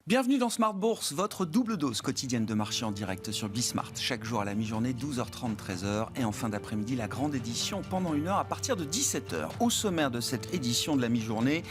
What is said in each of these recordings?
Bienvenue dans Smart Bourse, votre double dose quotidienne de marché en direct sur Bismart. Chaque jour à la mi-journée, 12h30, 13h. Et en fin d'après-midi, la grande édition pendant une heure à partir de 17h. Au sommaire de cette édition de la mi-journée,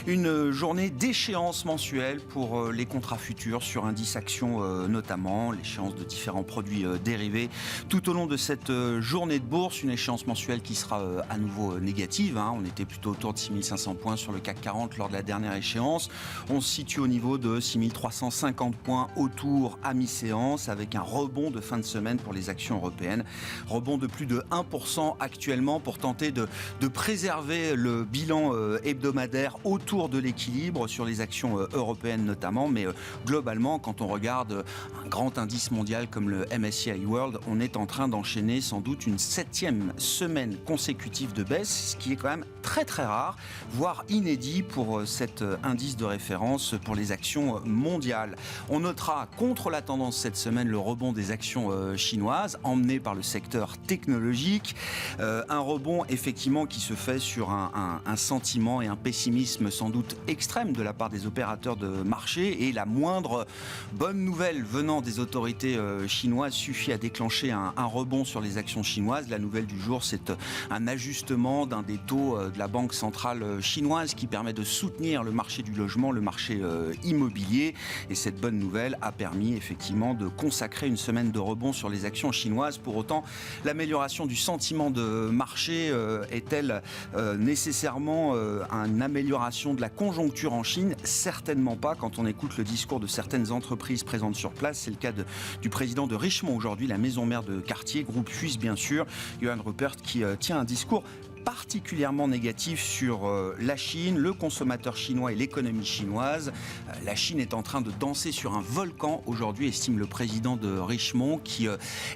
une journée d'échéance mensuelle pour les contrats futurs sur indices actions notamment, l'échéance de différents produits dérivés. Tout au long de cette journée de bourse, une échéance mensuelle qui sera à nouveau négative. On était plutôt autour de 6500 points sur le CAC 40 lors de la dernière échéance. On se situe au niveau de 6350 points autour à mi-séance avec un rebond de fin de semaine pour les actions européennes. Rebond de plus de 1% actuellement pour tenter de préserver le bilan hebdomadaire autour de l'équilibre sur les actions européennes notamment. Mais globalement, quand on regarde un grand indice mondial comme le MSCI World, on est en train d'enchaîner sans doute une 7e semaine consécutive de baisse, ce qui est quand même très très rare, voire inédit pour cet indice de référence pour les actions mondiales. On notera contre la tendance cette semaine le rebond des actions chinoises, emmené par le secteur technologique. Un rebond effectivement qui se fait sur un sentiment et un pessimisme sans doute extrême de la part des opérateurs de marché. Et la moindre bonne nouvelle venant des autorités chinoises suffit à déclencher un rebond sur les actions chinoises. La nouvelle du jour, c'est un ajustement d'un des taux de la Banque centrale chinoise qui permet de soutenir le marché du logement, le marché immobilier. Et cette bonne nouvelle a permis effectivement de consacrer une semaine de rebond sur les actions chinoises. Pour autant, l'amélioration du sentiment de marché est-elle nécessairement une amélioration de la conjoncture en Chine? Certainement pas quand on écoute le discours de certaines entreprises présentes sur place. C'est le cas du président de Richemont aujourd'hui, la maison mère de Cartier, groupe suisse bien sûr, Johann Rupert, qui tient un discours particulièrement négatif sur la Chine, le consommateur chinois et l'économie chinoise. La Chine est en train de danser sur un volcan aujourd'hui, estime le président de Richemont, qui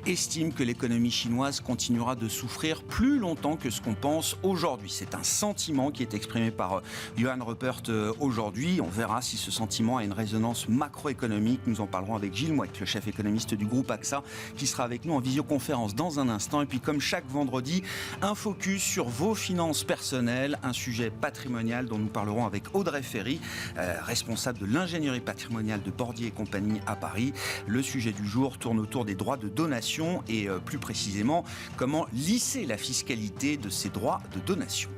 estime que l'économie chinoise continuera de souffrir plus longtemps que ce qu'on pense aujourd'hui. C'est un sentiment qui est exprimé par Johann Rupert aujourd'hui. On verra si ce sentiment a une résonance macroéconomique. Nous en parlerons avec Gilles Mouek, le chef économiste du groupe AXA, qui sera avec nous en visioconférence dans un instant. Et puis comme chaque vendredi, un focus sur vos finances personnelles, un sujet patrimonial dont nous parlerons avec Audrey Ferry, responsable de l'ingénierie patrimoniale de Bordier et compagnie à Paris. Le sujet du jour tourne autour des droits de donation et plus précisément comment lisser la fiscalité de ces droits de donation.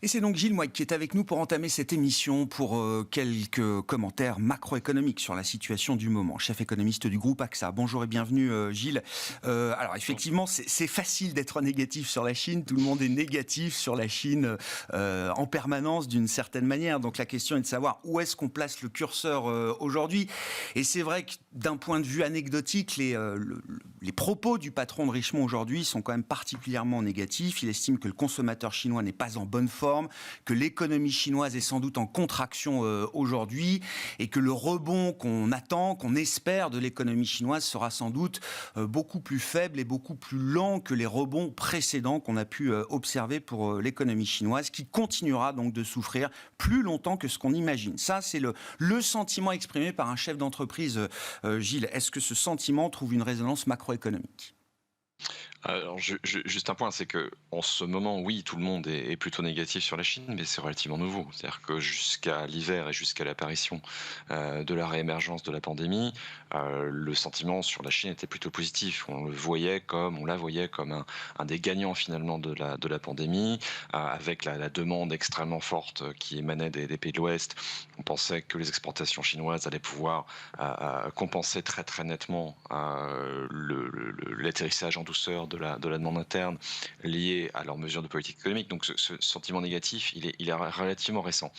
Et c'est donc Gilles Mouek qui est avec nous pour entamer cette émission pour quelques commentaires macroéconomiques sur la situation du moment. Chef économiste du groupe AXA. Bonjour et bienvenue Gilles. Alors effectivement, c'est facile d'être négatif sur la Chine. Tout le monde est négatif sur la Chine en permanence d'une certaine manière. Donc la question est de savoir où est-ce qu'on place le curseur aujourd'hui. Et c'est vrai que d'un point de vue anecdotique, les propos du patron de Richemont aujourd'hui sont quand même particulièrement négatifs. Il estime que le consommateur chinois n'est pas en bonne forme, que l'économie chinoise est sans doute en contraction aujourd'hui et que le rebond qu'on attend, qu'on espère de l'économie chinoise sera sans doute beaucoup plus faible et beaucoup plus lent que les rebonds précédents qu'on a pu observer pour l'économie chinoise, qui continuera donc de souffrir plus longtemps que ce qu'on imagine. Ça, c'est le sentiment exprimé par un chef d'entreprise. Gilles, est-ce que ce sentiment trouve une résonance macroéconomique ? Alors, juste un point, c'est que en ce moment, oui, tout le monde est plutôt négatif sur la Chine, mais c'est relativement nouveau. C'est-à-dire que jusqu'à l'hiver et jusqu'à l'apparition de la réémergence de la pandémie, le sentiment sur la Chine était plutôt positif. On la voyait comme un des gagnants finalement de la pandémie, avec la demande extrêmement forte qui émanait des pays de l'Ouest. On pensait que les exportations chinoises allaient pouvoir compenser très très nettement l'atterrissage en douceur de la demande interne liée à leurs mesures de politique économique. Donc ce sentiment négatif, il est relativement récent.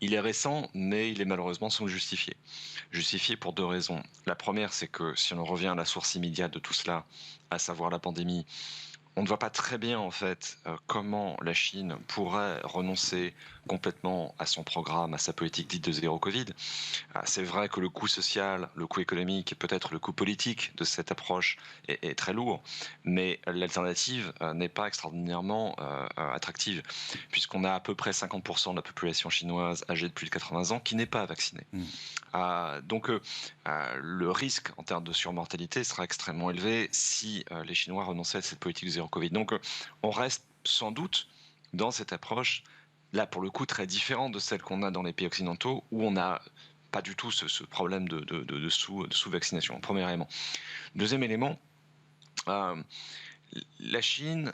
Il est récent, mais il est malheureusement sans le justifier. Justifié pour deux raisons. La première, c'est que si on revient à la source immédiate de tout cela, à savoir la pandémie, on ne voit pas très bien en fait comment la Chine pourrait renoncer complètement à son programme, à sa politique dite de zéro Covid. C'est vrai que le coût social, le coût économique et peut-être le coût politique de cette approche est très lourd, mais l'alternative n'est pas extraordinairement attractive, puisqu'on a à peu près 50% de la population chinoise âgée de plus de 80 ans qui n'est pas vaccinée. Donc le risque en termes de surmortalité sera extrêmement élevé si les Chinois renonçaient à cette politique de zéro Covid. Donc on reste sans doute dans cette approche, là pour le coup très différente de celle qu'on a dans les pays occidentaux, où on n'a pas du tout ce problème de sous-vaccination, premier élément. Deuxième élément, la Chine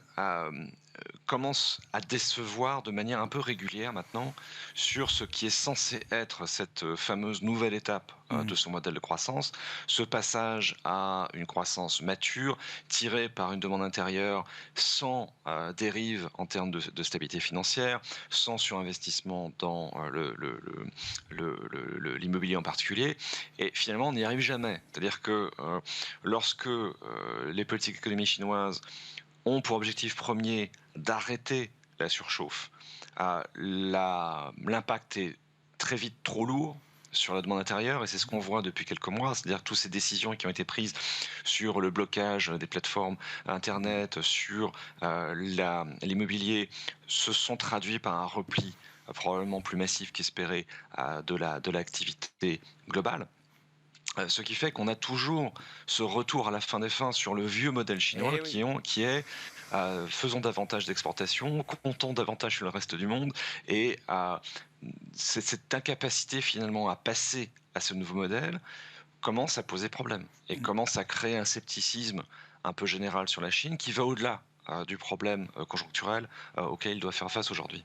commence à décevoir de manière un peu régulière maintenant sur ce qui est censé être cette fameuse nouvelle étape de son modèle de croissance, ce passage à une croissance mature, tirée par une demande intérieure, sans dérive en termes de stabilité financière, sans surinvestissement dans l'immobilier en particulier, et finalement on n'y arrive jamais. C'est-à-dire que lorsque les politiques économiques chinoises ont pour objectif premier d'arrêter la surchauffe, l'impact est très vite trop lourd sur la demande intérieure, et c'est ce qu'on voit depuis quelques mois, c'est-à-dire toutes ces décisions qui ont été prises sur le blocage des plateformes Internet, sur l'immobilier, se sont traduits par un repli probablement plus massif qu'espéré de l'activité globale. Ce qui fait qu'on a toujours ce retour à la fin des fins sur le vieux modèle chinois qui est faisons davantage d'exportations, comptons davantage sur le reste du monde, et cette incapacité finalement à passer à ce nouveau modèle commence à poser problème et commence à créer un scepticisme un peu général sur la Chine qui va au-delà du problème conjoncturel auquel il doit faire face aujourd'hui.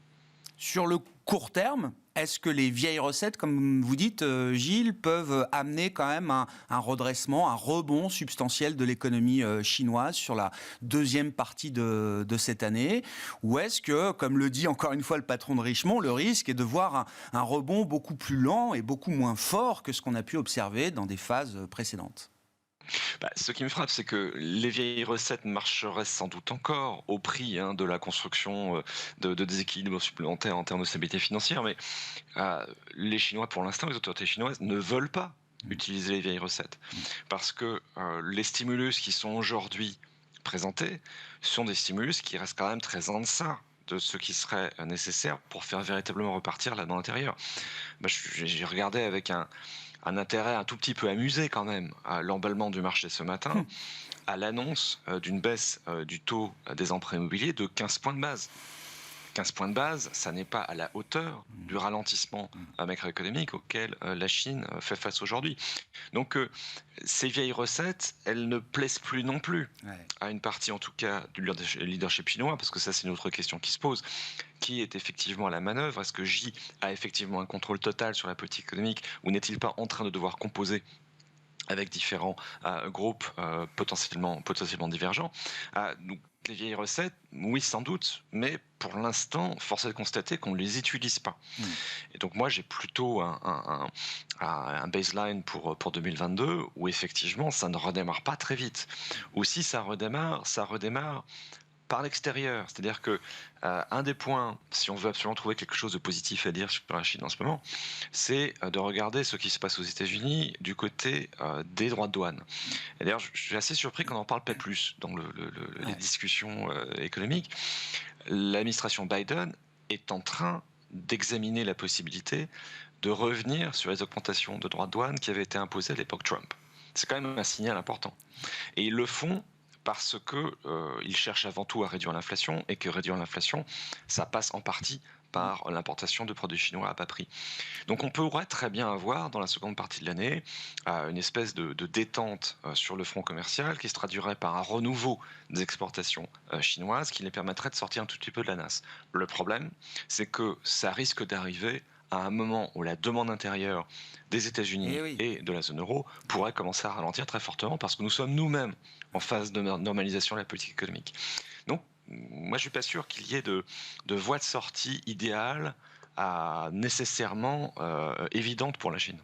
Sur le court terme, est-ce que les vieilles recettes, comme vous dites, Gilles, peuvent amener quand même un redressement, un rebond substantiel de l'économie chinoise sur la deuxième partie de cette année? Ou est-ce que, comme le dit encore une fois le patron de Richemont, le risque est de voir un rebond beaucoup plus lent et beaucoup moins fort que ce qu'on a pu observer dans des phases précédentes? Ce qui me frappe, c'est que les vieilles recettes marcheraient sans doute encore au prix de la construction de déséquilibres supplémentaires en termes de stabilité financière, mais les Chinois, pour l'instant, les autorités chinoises ne veulent pas utiliser les vieilles recettes, parce que les stimulus qui sont aujourd'hui présentés sont des stimulus qui restent quand même très en deçà de ce qui serait nécessaire pour faire véritablement repartir la demande intérieure. J'ai regardé avec un intérêt un tout petit peu amusé quand même à l'emballement du marché ce matin, à l'annonce d'une baisse du taux des emprunts immobiliers de 15 points de base. 15 points de base, ça n'est pas à la hauteur du ralentissement macroéconomique auquel la Chine fait face aujourd'hui. Donc ces vieilles recettes, elles ne plaisent plus non plus à une partie en tout cas du leadership chinois, parce que ça c'est une autre question qui se pose. Qui est effectivement à la manœuvre? Est-ce que Xi a effectivement un contrôle total sur la politique économique, ou n'est-il pas en train de devoir composer avec différents groupes potentiellement divergents? Donc, les vieilles recettes, oui sans doute, mais pour l'instant, force est de constater qu'on ne les utilise pas. Et donc moi j'ai plutôt un baseline pour 2022 où effectivement ça ne redémarre pas très vite. Ou si ça redémarre par l'extérieur. C'est-à-dire que un des points, si on veut absolument trouver quelque chose de positif à dire sur la Chine en ce moment, c'est de regarder ce qui se passe aux États-Unis du côté des droits de douane. Et d'ailleurs, je suis assez surpris qu'on n'en parle pas plus dans les discussions économiques. L'administration Biden est en train d'examiner la possibilité de revenir sur les augmentations de droits de douane qui avaient été imposées à l'époque Trump. C'est quand même un signal important. Et ils le font parce qu'ils cherchent avant tout à réduire l'inflation, et que réduire l'inflation, ça passe en partie par l'importation de produits chinois à bas prix. Donc on pourrait très bien avoir, dans la seconde partie de l'année, une espèce de détente sur le front commercial qui se traduirait par un renouveau des exportations chinoises qui les permettrait de sortir un tout petit peu de la nasse. Le problème, c'est que ça risque d'arriver à un moment où la demande intérieure des États-Unis et de la zone euro pourrait commencer à ralentir très fortement, parce que nous sommes nous-mêmes en phase de normalisation de la politique économique. Donc, moi, je ne suis pas sûr qu'il y ait de voie de sortie idéale nécessairement évidente pour la Chine.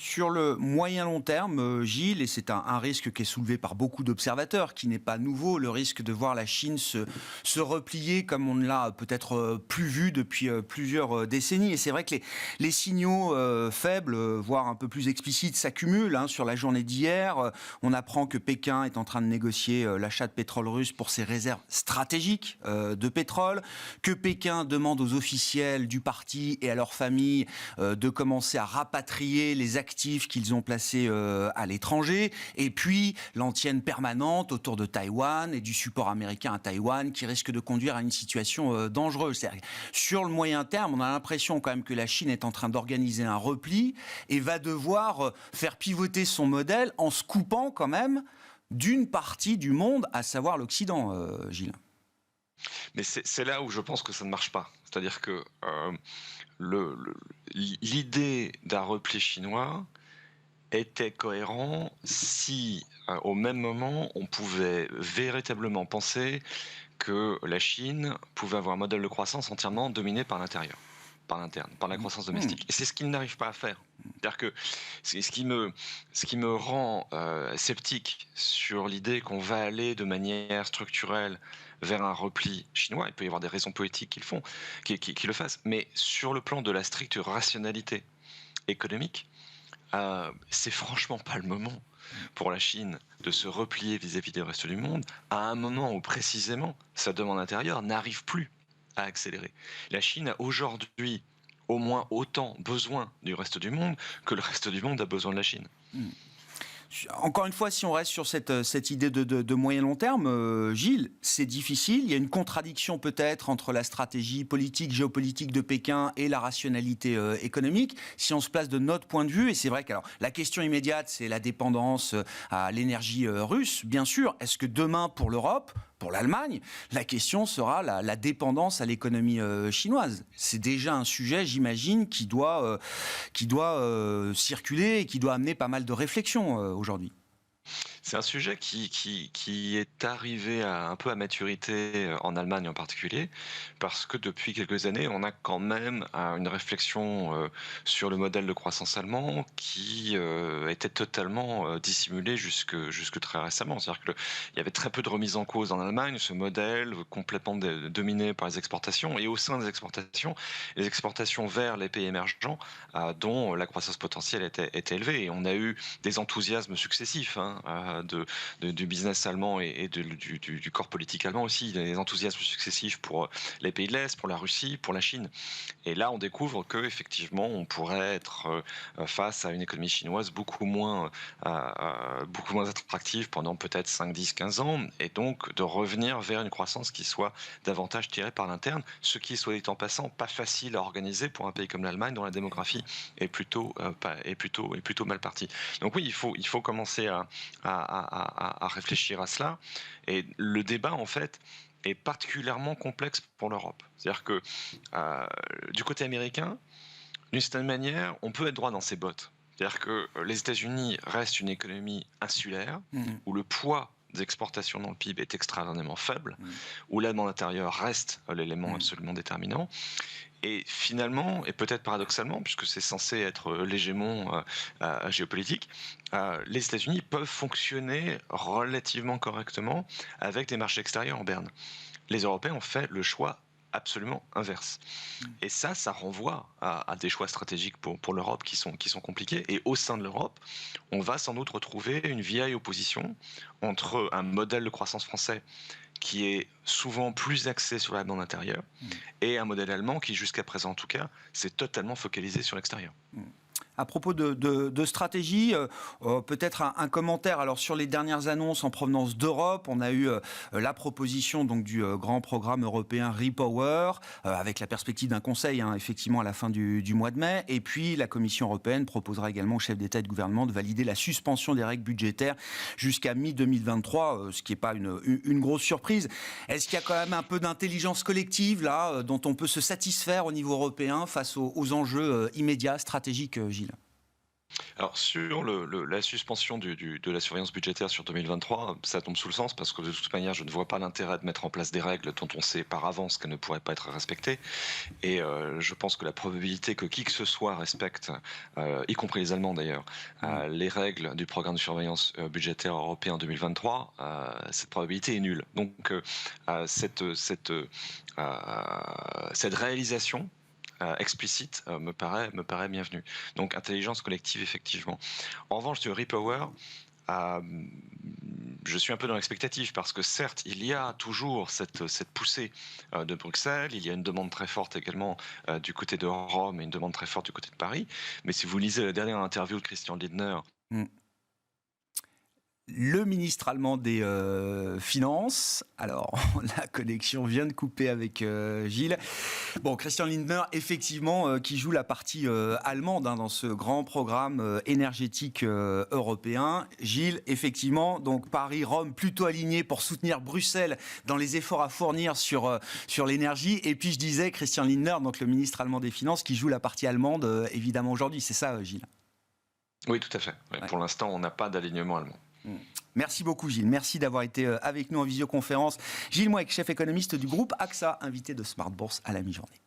Sur le moyen long terme, Gilles, et c'est un risque qui est soulevé par beaucoup d'observateurs, qui n'est pas nouveau, le risque de voir la Chine se replier comme on ne l'a peut-être plus vu depuis plusieurs décennies. Et c'est vrai que les signaux faibles, voire un peu plus explicites, s'accumulent. Sur la journée d'hier, on apprend que Pékin est en train de négocier l'achat de pétrole russe pour ses réserves stratégiques de pétrole, que Pékin demande aux officiels du parti et à leurs familles de commencer à rapatrier les actifs qu'ils ont placés à l'étranger, et puis l'antienne permanente autour de Taïwan et du support américain à Taïwan qui risque de conduire à une situation dangereuse. C'est-à-dire, sur le moyen terme, on a l'impression quand même que la Chine est en train d'organiser un repli et va devoir faire pivoter son modèle en se coupant quand même d'une partie du monde, à savoir l'Occident, Gilles. Mais c'est là où je pense que ça ne marche pas. C'est-à-dire que l'idée d'un repli chinois était cohérent si, au même moment, on pouvait véritablement penser que la Chine pouvait avoir un modèle de croissance entièrement dominé par l'intérieur, par l'interne, par la croissance domestique. Et c'est ce qu'il n'arrive pas à faire. C'est-à-dire que c'est ce qui me rend sceptique sur l'idée qu'on va aller de manière structurelle vers un repli chinois. Il peut y avoir des raisons politiques qui le fassent, mais sur le plan de la stricte rationalité économique, c'est franchement pas le moment pour la Chine de se replier vis-à-vis du reste du monde à un moment où précisément sa demande intérieure n'arrive plus à accélérer. La Chine a aujourd'hui au moins autant besoin du reste du monde que le reste du monde a besoin de la Chine. Encore une fois, si on reste sur cette idée de moyen long terme, Gilles, c'est difficile. Il y a une contradiction peut-être entre la stratégie politique, géopolitique de Pékin et la rationalité économique. Si on se place de notre point de vue, et c'est vrai que la question immédiate, c'est la dépendance à l'énergie russe, bien sûr. Est-ce que demain, pour l'Europe, pour l'Allemagne, la question sera la dépendance à l'économie chinoise? C'est déjà un sujet, j'imagine, qui doit circuler et qui doit amener pas mal de réflexions aujourd'hui. C'est un sujet qui est arrivé un peu à maturité en Allemagne en particulier, parce que depuis quelques années, on a quand même une réflexion sur le modèle de croissance allemand qui était totalement dissimulé jusque très récemment. C'est-à-dire qu'il y avait très peu de remise en cause en Allemagne, ce modèle complètement dominé par les exportations, et au sein des exportations, les exportations vers les pays émergents dont la croissance potentielle était élevée. Et on a eu des enthousiasmes successifs du business allemand et du corps politique allemand aussi, des enthousiasmes successifs pour les pays de l'Est, pour la Russie, pour la Chine. Et là, on découvre que effectivement, on pourrait être face à une économie chinoise beaucoup moins attractive pendant peut-être 5, 10, 15 ans, et donc de revenir vers une croissance qui soit davantage tirée par l'interne, ce qui, soit dit en passant, pas facile à organiser pour un pays comme l'Allemagne, dont la démographie est plutôt mal partie. Donc oui, il faut commencer à réfléchir à cela. Et le débat, en fait, est particulièrement complexe pour l'Europe. C'est-à-dire que du côté américain, d'une certaine manière, on peut être droit dans ses bottes. C'est-à-dire que les États-Unis restent une économie insulaire, où le poids des exportations dans le PIB est extraordinairement faible, où la demande intérieure reste l'élément absolument déterminant. Et finalement, et peut-être paradoxalement, puisque c'est censé être l'hégémon géopolitique, les États-Unis peuvent fonctionner relativement correctement avec des marchés extérieurs en berne. Les Européens ont fait le choix absolument inverse. Et ça renvoie à des choix stratégiques pour l'Europe qui sont compliqués. Et au sein de l'Europe, on va sans doute retrouver une vieille opposition entre un modèle de croissance français qui est souvent plus axé sur la demande intérieure, et un modèle allemand qui, jusqu'à présent en tout cas, s'est totalement focalisé sur l'extérieur. À propos de stratégie, peut-être un commentaire. Alors sur les dernières annonces en provenance d'Europe, on a eu la proposition donc du grand programme européen Repower, avec la perspective d'un conseil effectivement à la fin du mois de mai. Et puis la Commission européenne proposera également aux chefs d'État et de gouvernement de valider la suspension des règles budgétaires jusqu'à mi-2023, ce qui n'est pas une grosse surprise. Est-ce qu'il y a quand même un peu d'intelligence collective là, dont on peut se satisfaire au niveau européen face aux enjeux immédiats, stratégiques, Gilles? Alors sur la suspension de la surveillance budgétaire sur 2023, ça tombe sous le sens parce que de toute manière, je ne vois pas l'intérêt de mettre en place des règles dont on sait par avance qu'elles ne pourraient pas être respectées. Et je pense que la probabilité que qui que ce soit respecte, y compris les Allemands d'ailleurs, les règles du programme de surveillance budgétaire européen 2023, cette probabilité est nulle. Donc cette réalisation explicite me paraît bienvenue. Donc intelligence collective, effectivement. En revanche, du repower, euh, je suis un peu dans l'expectative parce que certes, il y a toujours cette poussée de Bruxelles, il y a une demande très forte également du côté de Rome et une demande très forte du côté de Paris. Mais si vous lisez la dernière interview de Christian Lindner, le ministre allemand des Finances. Alors, la connexion vient de couper avec Gilles. Bon, Christian Lindner, effectivement, qui joue la partie allemande dans ce grand programme énergétique européen. Gilles, effectivement, donc Paris-Rome plutôt aligné pour soutenir Bruxelles dans les efforts à fournir sur l'énergie. Et puis, je disais, Christian Lindner, donc le ministre allemand des Finances, qui joue la partie allemande, évidemment, aujourd'hui. C'est ça, Gilles? oui, tout à fait. Ouais. Pour l'instant, on n'a pas d'alignement allemand. Merci beaucoup Gilles, merci d'avoir été avec nous en visioconférence. Gilles Mouek, chef économiste du groupe AXA, invité de Smart Bourse à la mi-journée.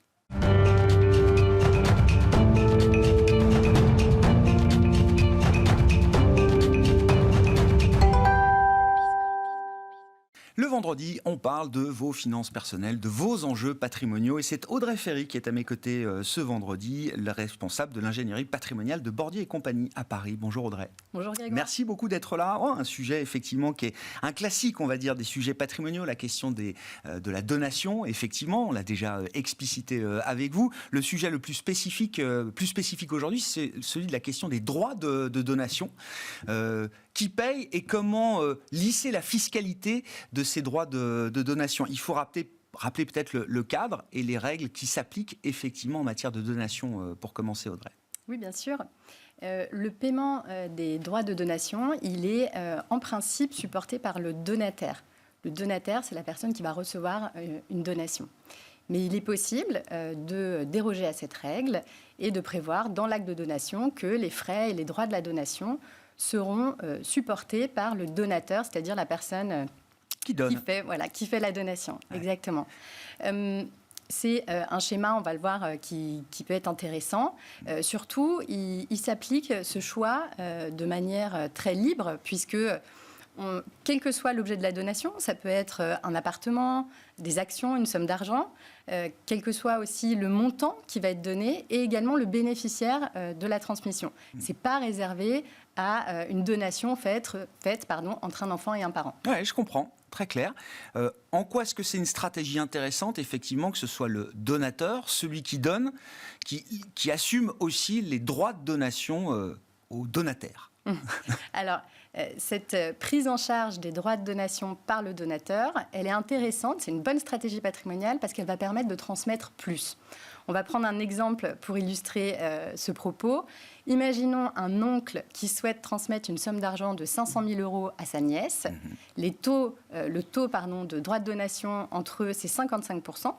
Le vendredi, on parle de vos finances personnelles, de vos enjeux patrimoniaux. Et c'est Audrey Ferry qui est à mes côtés ce vendredi, le responsable de l'ingénierie patrimoniale de Bordier et compagnie à Paris. Bonjour Audrey. Bonjour Grégoire. Merci beaucoup d'être là. Oh, un sujet effectivement qui est un classique, on va dire, des sujets patrimoniaux, la question de la donation. Effectivement, on l'a déjà explicité avec vous. Le sujet le plus spécifique aujourd'hui, c'est celui de la question des droits de donation. Qui paye et comment lisser la fiscalité de ces droits de donation. Il faut rappeler peut-être le cadre et les règles qui s'appliquent effectivement en matière de donation, pour commencer, Audrey. Oui, bien sûr. Le paiement des droits de donation, il est en principe supporté par le donataire. Le donataire, c'est la personne qui va recevoir une donation. Mais il est possible de déroger à cette règle et de prévoir dans l'acte de donation que les frais et les droits de la donation seront supportés par le donateur, c'est-à-dire la personne qui donne. Qui fait la donation. Ouais. Exactement. C'est un schéma, on va le voir, qui peut être intéressant. Surtout, il s'applique ce choix de manière très libre, puisque quel que soit l'objet de la donation, ça peut être un appartement, des actions, une somme d'argent, quel que soit aussi le montant qui va être donné et également le bénéficiaire de la transmission. Ce n'est pas réservé à une donation faite entre un enfant et un parent. Oui, je comprends. Très clair. En quoi est-ce que c'est une stratégie intéressante, effectivement, que ce soit le donateur, celui qui donne, qui assume aussi les droits de donation au donataire? Alors, cette prise en charge des droits de donation par le donateur, elle est intéressante, c'est une bonne stratégie patrimoniale parce qu'elle va permettre de transmettre plus. On va prendre un exemple pour illustrer ce propos. Imaginons un oncle qui souhaite transmettre une somme d'argent de 500 000 € à sa nièce. Le taux de droits de donation entre eux, c'est 55%.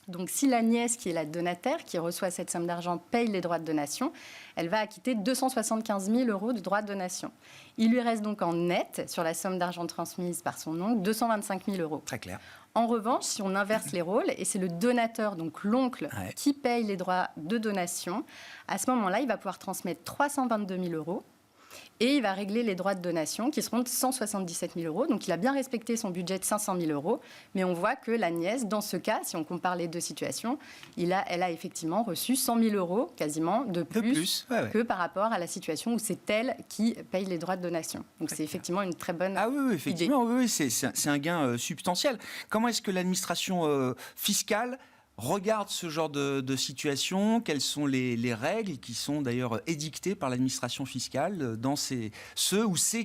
Donc, si la nièce, qui est la donataire, qui reçoit cette somme d'argent, paye les droits de donation, elle va acquitter 275 000 € de droits de donation. Il lui reste donc en net, sur la somme d'argent transmise par son oncle, 225 000 €. Très clair. En revanche, si on inverse les rôles, et c'est le donateur, donc l'oncle, qui paye les droits de donation, à ce moment-là, il va pouvoir transmettre 322 000 € et il va régler les droits de donation qui seront de 177 000 €. Donc, il a bien respecté son budget de 500 000 €. Mais on voit que la nièce, dans ce cas, si on compare les deux situations, elle a effectivement reçu 100 000 € quasiment de plus que par rapport à la situation où c'est elle qui paye les droits de donation. Donc, c'est effectivement une très bonne effectivement, idée. Oui, c'est un gain substantiel. Comment est-ce que l'administration fiscale regarde ce genre de situation? Quelles sont les règles qui sont d'ailleurs édictées par l'administration fiscale dans ces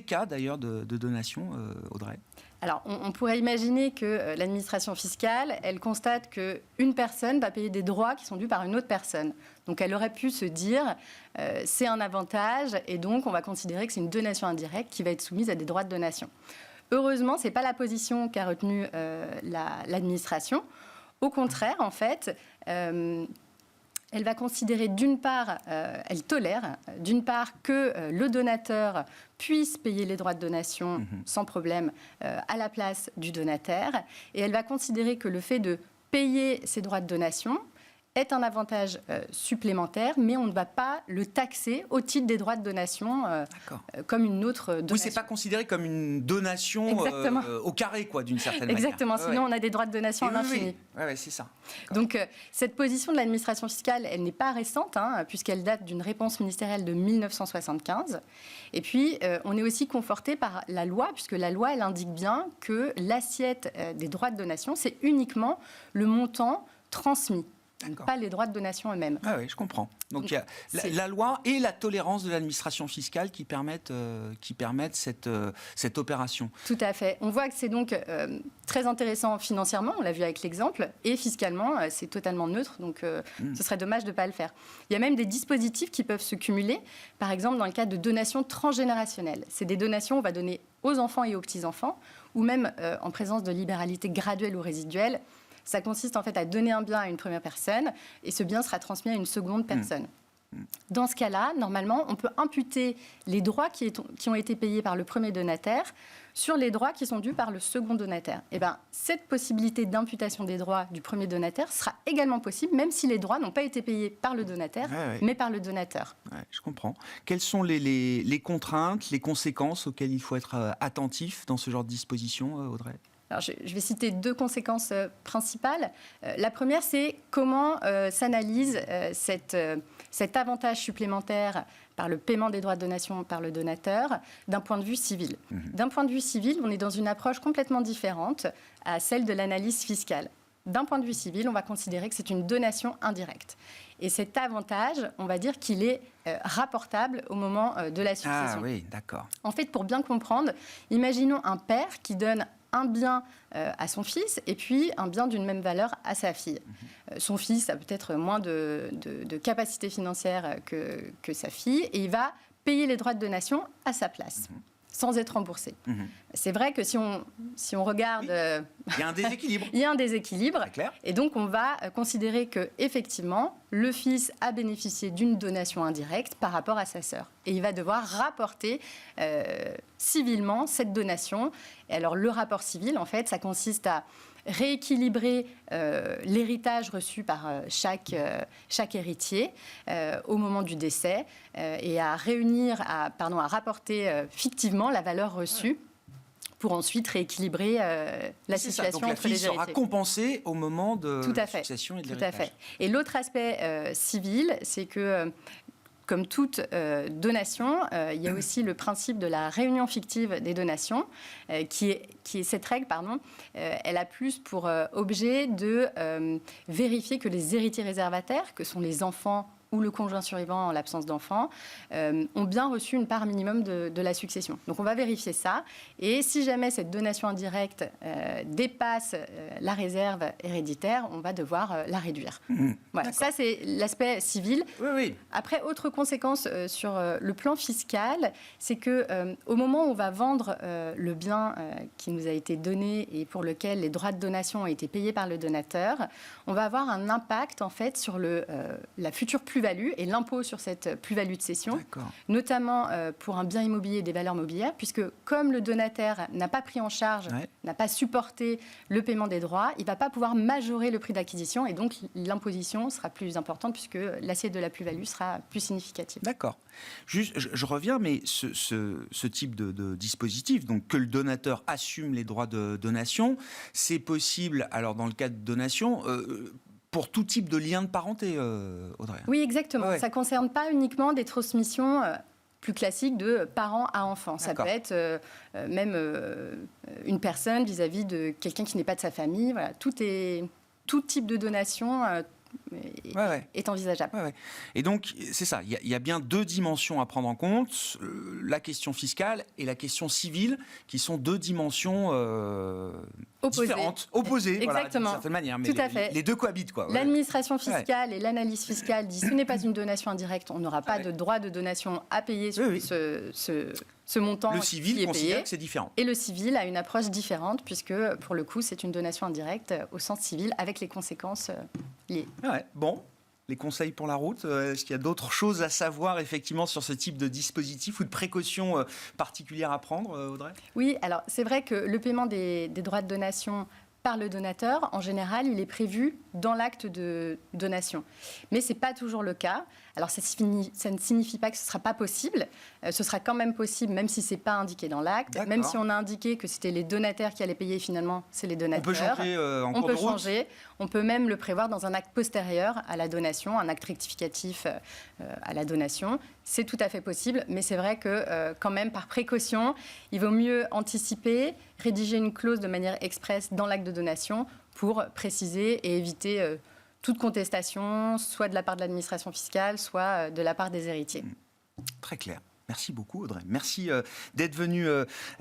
cas d'ailleurs de donation, Audrey? Alors, on pourrait imaginer que l'administration fiscale, elle constate qu'une personne va payer des droits qui sont dus par une autre personne. Donc, elle aurait pu se dire, c'est un avantage, et donc on va considérer que c'est une donation indirecte qui va être soumise à des droits de donation. Heureusement, ce n'est pas la position qu'a retenue l'administration. Au contraire, en fait, Elle va considérer d'une part, elle tolère d'une part que le donateur puisse payer les droits de donation sans problème à la place du donataire. Et elle va considérer que le fait de payer ces droits de donation est un avantage supplémentaire, mais on ne va pas le taxer au titre des droits de donation comme une autre donation. Oui, c'est pas considéré comme une donation au carré, quoi, d'une certaine manière. Exactement, sinon on a des droits de donation à l'infini. Oui, c'est ça. Donc cette position de l'administration fiscale, elle n'est pas récente, puisqu'elle date d'une réponse ministérielle de 1975. Et puis, on est aussi conforté par la loi, puisque la loi, elle indique bien que l'assiette des droits de donation, c'est uniquement le montant transmis. Pas les droits de donation eux-mêmes. Ah oui, je comprends. Donc il y a la loi et la tolérance de l'administration fiscale qui permettent cette opération. Tout à fait. On voit que c'est donc très intéressant financièrement, on l'a vu avec l'exemple, et fiscalement, c'est totalement neutre, donc ce serait dommage de ne pas le faire. Il y a même des dispositifs qui peuvent se cumuler, par exemple dans le cadre de donations transgénérationnelles. C'est des donations qu'on va donner aux enfants et aux petits-enfants, ou même en présence de libéralité graduelle ou résiduelle. Ça consiste en fait à donner un bien à une première personne et ce bien sera transmis à une seconde personne. Dans ce cas-là, normalement, on peut imputer les droits qui ont été payés par le premier donataire sur les droits qui sont dus par le second donataire. Et bien, cette possibilité d'imputation des droits du premier donataire sera également possible, même si les droits n'ont pas été payés par le donataire, mais par le donateur. Ouais, je comprends. Quelles sont les contraintes, les conséquences auxquelles il faut être attentif dans ce genre de disposition, Audrey ? Alors, je vais citer deux conséquences principales. La première, c'est comment s'analyse cet avantage supplémentaire par le paiement des droits de donation par le donateur d'un point de vue civil. D'un point de vue civil, on est dans une approche complètement différente à celle de l'analyse fiscale. D'un point de vue civil, on va considérer que c'est une donation indirecte. Et cet avantage, on va dire qu'il est rapportable au moment de la succession. Ah oui, d'accord. En fait, pour bien comprendre, imaginons un père qui donne un bien à son fils et puis un bien d'une même valeur à sa fille. Son fils a peut-être moins de capacité financière que sa fille et il va payer les droits de donation à sa place. Sans être remboursé. C'est vrai que si on regarde... Oui. Il y a un déséquilibre. Il y a un déséquilibre. C'est clair. Et donc, on va considérer qu'effectivement, le fils a bénéficié d'une donation indirecte par rapport à sa sœur. Et il va devoir rapporter civilement cette donation. Et alors, le rapport civil, en fait, ça consiste à rééquilibrer l'héritage reçu par chaque héritier au moment du décès et à rapporter fictivement la valeur reçue pour ensuite rééquilibrer la situation entre les héritiers. Donc la fille sera compensée au moment de la succession et de l'héritage. Tout à fait. Et l'autre aspect civil, c'est que comme toute donation, il y a aussi le principe de la réunion fictive des donations, qui est cette règle, elle a plus pour objet de vérifier que les héritiers réservataires, que sont les enfants ou le conjoint survivant en l'absence d'enfants, ont bien reçu une part minimum de la succession. Donc on va vérifier ça. Et si jamais cette donation indirecte dépasse la réserve héréditaire, on va devoir la réduire. Voilà, ça c'est l'aspect civil. Oui. Après, autre conséquence sur le plan fiscal, c'est qu'au moment où on va vendre le bien qui nous a été donné et pour lequel les droits de donation ont été payés par le donateur, on va avoir un impact en fait sur la future plus-value et l'impôt sur cette plus-value de cession, notamment pour un bien immobilier et des valeurs mobilières, puisque comme le donataire n'a pas pris en charge, n'a pas supporté le paiement des droits, il ne va pas pouvoir majorer le prix d'acquisition et donc l'imposition sera plus importante puisque l'assiette de la plus-value sera plus significative. D'accord. Juste, je reviens, mais ce type de dispositif, donc que le donateur assume les droits de donation, c'est possible, alors dans le cas de donation, pour tout type de lien de parenté, Audrey. Oui, exactement. Ça ne concerne pas uniquement des transmissions plus classiques de parents à enfants. Ça peut être même une personne vis-à-vis de quelqu'un qui n'est pas de sa famille. Voilà. Tout type de donation est envisageable. Et donc, c'est ça, il y a bien deux dimensions à prendre en compte, la question fiscale et la question civile, qui sont deux dimensions différentes, opposées, exactement. D'une certaine manière, mais tout à fait. Les deux cohabitent. L'administration fiscale et l'analyse fiscale disent ce n'est pas une donation indirecte, on n'aura pas de droit de donation à payer sur ce montant. Le civil considère que c'est différent. Et le civil a une approche différente, puisque pour le coup, c'est une donation indirecte au sens civil, avec les conséquences liées. Bon. les conseils pour la route? Est-ce qu'il y a d'autres choses à savoir effectivement sur ce type de dispositif ou de précautions particulières à prendre, Audrey? Oui, alors c'est vrai que le paiement des droits de donation par le donateur, en général, il est prévu dans l'acte de donation. Mais ce n'est pas toujours le cas. Alors, ça ne signifie pas que ce ne sera pas possible. Ce sera quand même possible, même si ce n'est pas indiqué dans l'acte. D'accord. Même si on a indiqué que c'était les donataires qui allaient payer, finalement, c'est les donateurs. On peut changer en cours de route. Changer. On peut même le prévoir dans un acte postérieur à la donation, un acte rectificatif à la donation. C'est tout à fait possible, mais c'est vrai que, quand même, par précaution, il vaut mieux anticiper, rédiger une clause de manière expresse dans l'acte de donation pour préciser et éviter toute contestation, soit de la part de l'administration fiscale, soit de la part des héritiers. Très clair. Merci beaucoup, Audrey. Merci d'être venu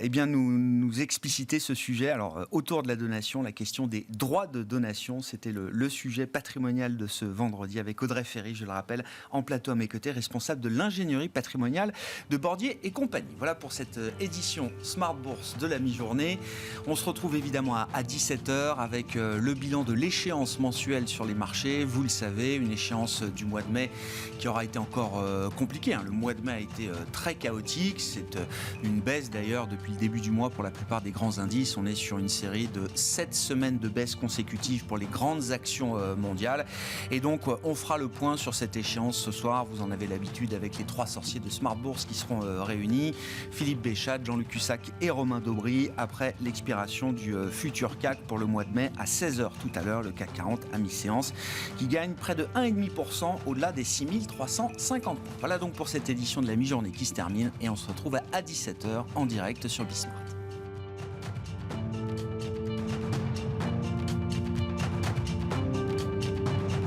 nous expliciter ce sujet. Alors, autour de la donation, la question des droits de donation, c'était le sujet patrimonial de ce vendredi avec Audrey Ferry, je le rappelle, en plateau à mes côtés, responsable de l'ingénierie patrimoniale de Bordier et compagnie. Voilà pour cette édition Smart Bourse de la mi-journée. On se retrouve évidemment à 17h avec le bilan de l'échéance mensuelle sur les marchés. Vous le savez, une échéance du mois de mai qui aura été encore compliquée. Le mois de mai a été très chaotique. C'est une baisse d'ailleurs depuis le début du mois pour la plupart des grands indices. On est sur une série de 7 semaines de baisse consécutives pour les grandes actions mondiales. Et donc, on fera le point sur cette échéance ce soir. Vous en avez l'habitude avec les 3 sorciers de Smart Bourse qui seront réunis. Philippe Béchat, Jean-Luc Cussac et Romain Daubry après l'expiration du futur CAC pour le mois de mai à 16h tout à l'heure. Le CAC 40 à mi-séance qui gagne près de 1,5% au-delà des 6350 points. Voilà donc pour cette édition de la mi-journée qui se termine et on se retrouve à 17h en direct sur Bismart.